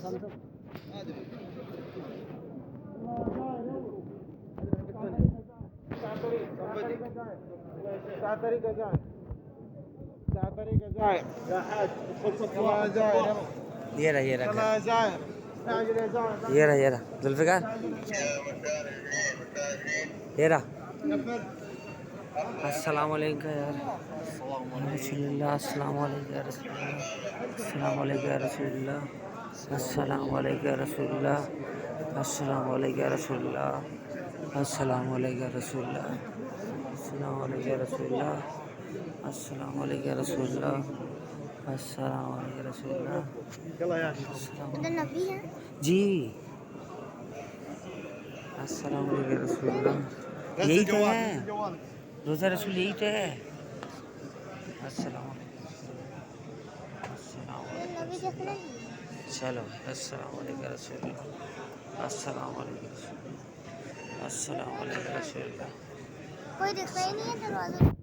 ये रहा जुल्फिकार ये रहा। अस्सलाम वालेकुम यार रसूलुल्लाह, अस्सलाम वालेकुम या रसूलुल्लाह, अस्सलाम वालेकुम या रसूलुल्लाह, अस्सलाम वालेकुम या रसूलुल्लाह, अस्सलाम वालेकुम या रसूलुल्लाह, अस्सलाम वालेकुम या रसूलुल्लाह, अस्सलाम वालेकुम या रसूलुल्लाह, अस्सलाम वालेकुम या रसूलुल्लाह, अस्सलाम वालेकुम या रसूलुल्लाह। उधर नबी है जी अस्सलाम वालेकुम या रसूलुल्लाह, यही तो है रोज़ा रसूल, यही तो है। अस्सलाम वालेकुम, अस्सलाम उधर वालेकुम नबी रसूलुल्लाह। देखना है। चलो अस्सलाम वालेकुम या रसूलुल्लाह, अस्सलाम वालेकुम रसूलुल्लाह, अस्सलाम वालेकुम रसूलुल्लाह। कोई दिख रहा ही नहीं है दरवाजा।